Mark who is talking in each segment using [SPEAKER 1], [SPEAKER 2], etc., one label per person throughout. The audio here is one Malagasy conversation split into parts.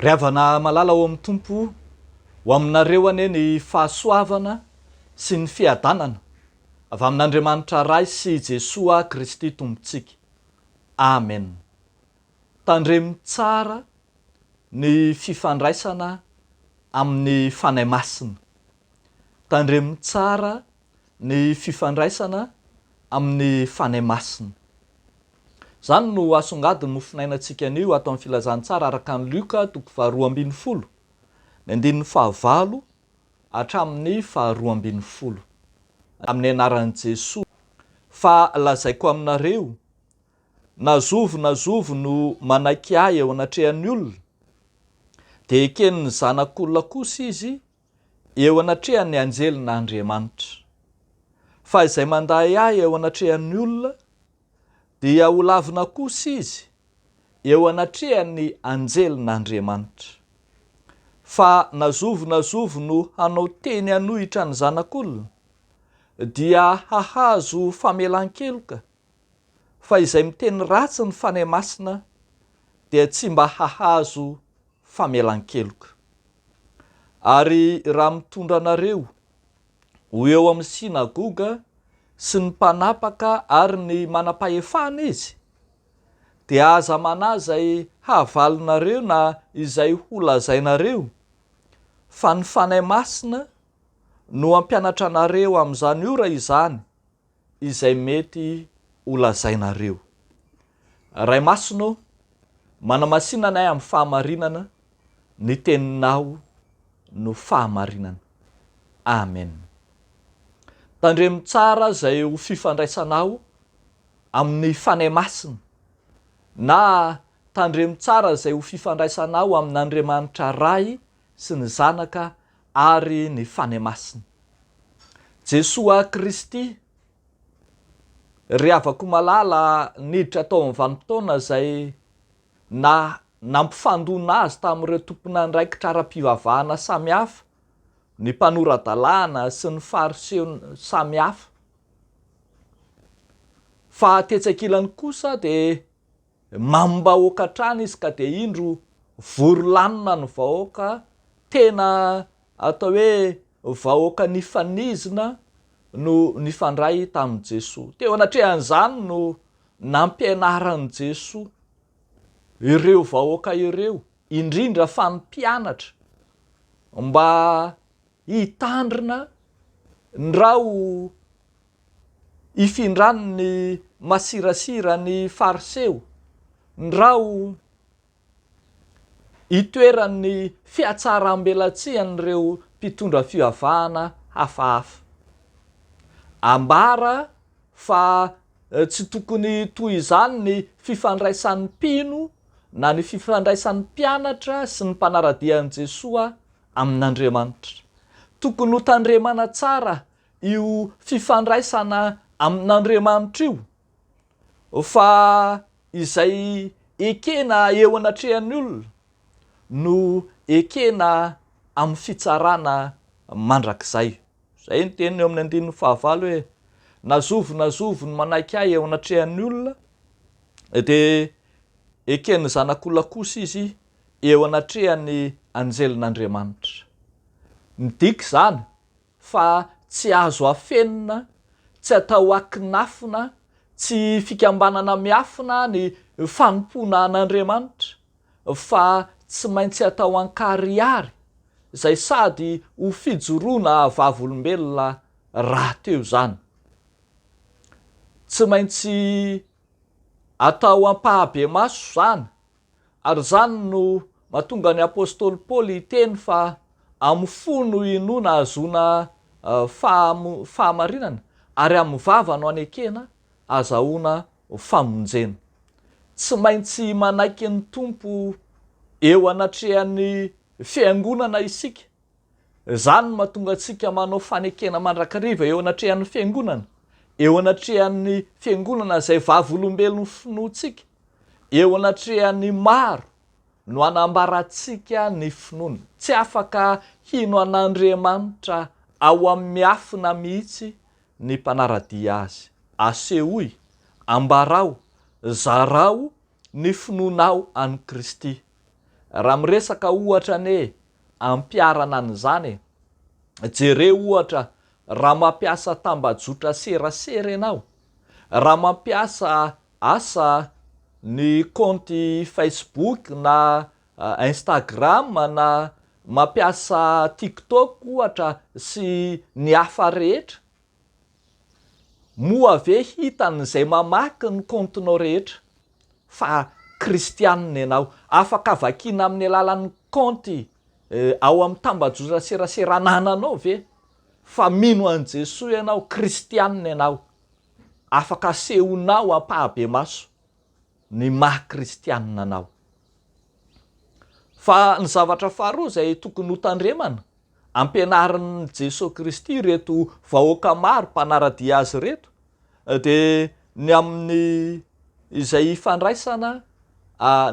[SPEAKER 1] Ry havana malala ao amin'ny tompo ho aminareo anie ny fahasoavana sy ny fiadanana avy amin'Andriamanitra ray sy Jesoa Kristy tompontsika. Amen. Tandremo tsara ny fifandraisana amin'ny fanahy masina. Tandremo tsara ny fifandraisana amin'ny fanahy masina. Zany no asongadiny nofinainantsika anio ato amin'ny filazantsara araka ny Luka 2:12, ny 15 hatramin'ny 20. Amin'ny anaran'i Jesoa. Fa lazaiko aminareo, na zovo no manaiky ahy eo anatrehan'ny olona, dia eken'ny zanak'olona kosa izy eo anatrehan'ny anjelin'Andriamanitra. Fa izay manday ahy eo anatrehan'ny olona, dia ho lavina kosa izy eo anatrehan'ny anjelin'Andriamanitra. Fa na zovo no hanao teny hanohitra ny zanak'olona, dia hahazo famelan-keloka. Fa izay miteny ratsy ny fanahy masina, dia tsy mba hahazo famelan-keloka. Ary raha mitondra anareo ho eo amin'ny sinagoga sy ny mpanapaka ary ny manam-pahefana izy, dia aza manazay havalinareo na izay holazainareo, fa ny fanahy masina no ampianatra anareo amin'izany ora izany izay mety holazainareo. Ray masino, manamasinana ahy amin'ny fahamarinana, ny teninao no fahamarinana. Amen. Tandremo tsara zay ho fifandraisanao amin'ny fanahy masina, na tandremo tsara zay ho fifandraisanao amin'Andriamanitra ray sy ny zanaka ary ny fanahy masina. Jesoa Kristy, ry havako malala niditra tao amin'ny vanim-potoana zay nampifandona azy tamin'ireo tompon'andraikitra ara-pivavahana samihafa, ny mpanoradalàna sy ny fariseo samihafa. Fa tetsakilany kosa dia mamim-bahoaka hatrany izy ka dia indro vory-lanona ny vahoaka, tena atao hoe vahoaka nifanizina no nifandray tamin'i Jesoa. Teo anatrehan'izany no nampianaran'i Jesoa ireo vahoaka ireo, indrindra fa ny mpianatra, mba hitandrina ny raha hifindran'ny ny masirasira ny fariseo, ny raha hitoeran'ny fiatsaram-belatsihan'ireo mpitondra fivavahana hafahafa. Ambara fa tsy tokony toy izany ny fifandraisan'ny mpino na ny fifandraisan'ny mpianatra sy ny mpanaradian'i Jesoa amin'Andriamanitra. Tokony ho tandremana tsara io fifandraisana amin'Andriamanitra io, fa izay ekena eo anatrehan'ny olona no ekena amin'ny fitsarana mandrakizay. Zay ny teniny eo amin'ny 15 hoe, na zovo no manaiky ahy eo anatrehan'ny olona, dia eken'ny zanak'olona kosa izy eo anatrehan'ny anjelin'Andriamanitra. Midika zany fa tsy azo afenina, tsy atao akinafina, tsy fikambanana miafina ny fanompoana an'Andriamanitra, fa tsy maintsy atao an-kariary, izay sady ho fijoroana vavolombelona raha teo zany. Tsy maintsy atao ampahabe maso zany, ary zany no mahatonga ny apôstôly Paoly hiteny fa amin'ny fo no inoana ahazoana fahamarinana, ary amin'ny vava no anekena azahoana famonjena. Tsy maintsy manaiky ny tompo eo anatrehan'ny fiangonana isika. Zany mahatonga antsika manao fanekena mandrakariva eo anatrehan'ny fiangonana, eo anatrehan'ny fiangonana izay vavolombelon'ny finoantsika, eo anatrehan'ny maro no anambarantsika ny finoana. Tsy afaka hino an'Andriamanitra ao amin'ny miafina mihitsy ny mpanaradia azy. Asehoy, ambarao, zarao ny finoanao an'i Kristy. raha miresaka ohatra ny ampiarana an'izany jere ohatra raha mampiasa tambajotra serasera ianao, raha mampiasa asa ny compte Facebook na Instagram na mampiasa TikTok ohatra sy ny hafa rehetra, moa ave hitan'izay mamaky ny comptenao rehetra fa kristianina ianao, afaka vakiana amin'ny alalan'ny compte ao amin'ny tambajotra serasera anananao ve fa mino an' Jesoa ianao, kristianina ianao, afaka asehonao ampahabe maso ny maha-kristianina anao. Fa ny zavatra faharoa izay tokony ho tandremana ampianarin'i Jesosy Kristy reto vahoaka maro mpanaradia azy reto dia ny amin'ny izay fandraisana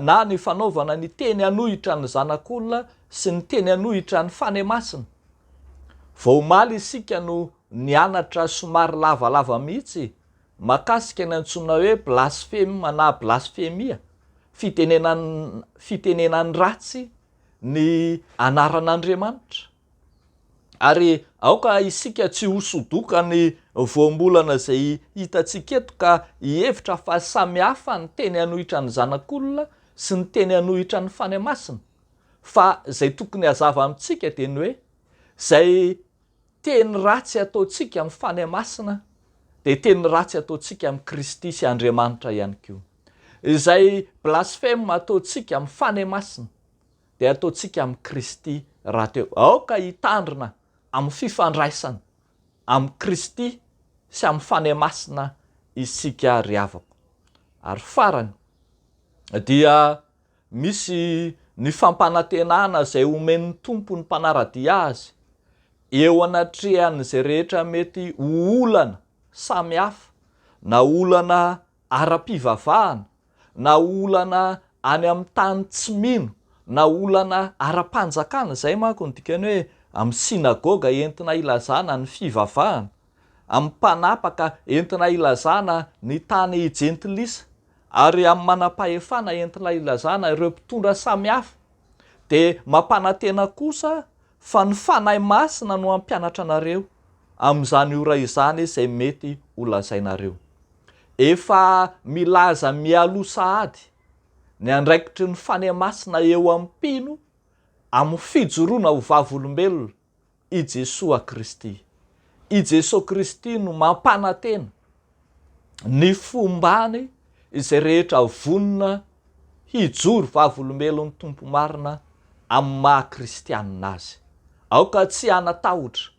[SPEAKER 1] na ny fanaovana ny teny anohitra ny zanak'olona sy ny teny anohitra ny fanahy masina. Vao omaly isika no nianatra somary lavalava mihitsy makasika ny antsoina hoe blasphème na blasphemia, fitenenan'ny ratsy ny anaran'Andriamanitra. Ary aoka isika tsy hosodoka ny voambolana izay hitantsika eto ka hihevitra fa samy hafa ny teny anohitra ny zanak'olona sy ny teny anohitra ny fanahy masina, fa izay tokony hazava amintsika dia ny hoe izay teny ratsy ataontsika amin'ny fanahy masina dia teny ratsy ataontsika amin'ny Kristy sy Andriamanitra ihany koa. Izay blasphème ataontsika amin'ny fanahy masina dia ataontsika amin'ny Kristy raha teo. Aoka hitandrina amin'ny fifandraisana amin'ny Kristy sy amin'ny fanahy masina isika ry havako. Ary farany dia misy ny fampanantenana izay omen'ny tompo ny mpanaradia azy eo anatrehan'izay rehetra mety ho olana samy hafa, na olana ara-pivavahana, na olana any amin'ny tany tsy mino, na olana ara-panjakana, izay manko ny dikany hoe amin'ny sinagoga entina ilazana ny fivavahana, amin'ny mpanapaka entina ilazana ny tany jentilisa, ary amin'ny manam-pahefana entina ilazana ireo mpitondra samy hafa. Dia mampanantena kosa fa ny fanahy masina no ampianatra anareo amin'izany ora izany izay mety ho lazainareo. Efa milaza mialoha sahady ny andraikitry ny fanahy masina eo ampino amin'ny fijoroana ho vavolombelona i Jesosy Kristy. I Jesosy Kristy no mampanantena ny fombany izay rehetra vonona hijoro vavolombelon'ny tompo marina amin'ny maha-kristianina azy. Aoka tsy hanatahotra,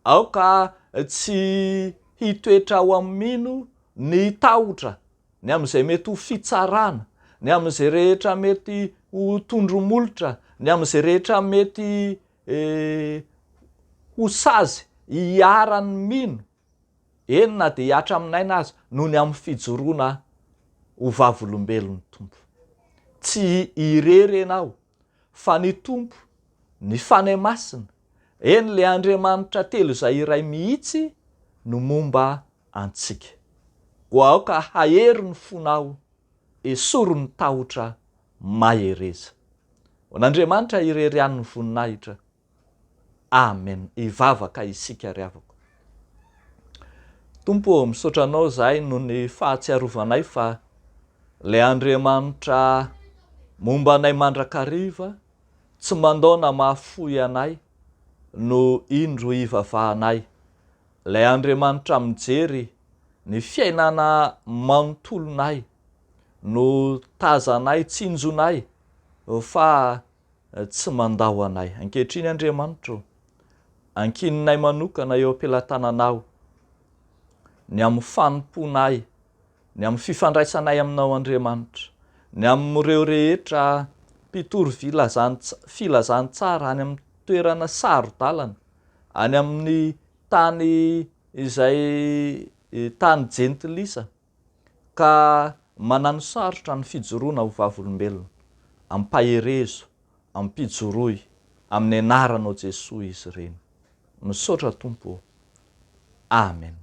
[SPEAKER 1] aoka tsy hitoetra ao amino ny tahotra, ny amin'izay mety ho fitsarana, ny amin'izay rehetra mety ho tondromolotra, ny amin'izay rehetra mety ho sazy hiarany mino, enina dia hiatra aminaina azy noho ny amin'ny fijoroana ho vavolombelon'ny tompo. Tsy irery ianao fa ny tompo, ny fanahy masina, eny le Andriamanitra telo izay iray mihitsy no momba antsika. Ko aoka hahery ny fonao, esory ny tahotra mahereza. N'Andriamanitra irery ihany ny voninahitra. Amen. Ivavaka isika ry havako. Tompo, misaotra anao zahay noho ny fahatsiarovanay fa le Andriamanitra momba anay mandrakariva tsy mandaona mahafoy anay no indro ivavahanay. Lay Andriamanitra mijery ny fiainana manontolonay no tazanay, tsinjonay fa tsy mandao anay. Ankehitriny Andriamanitra, ankininay manokana eo am-pelatananao, ny amin'ny fanomponay, ny amin'ny fifandraisanay aminao Andriamanitra, ny amin'ireo rehetra mpitory filazantsara any amin'ny toerana saro-dalana, any amin'ny tany izay tany jentilisa, ka manano sarotra ny fijoroana ho vavolombelona, ampaherezo, ampijoroy, amin'ny anaranao Jesosy izy ireny. Misaotra Tompo. Amen.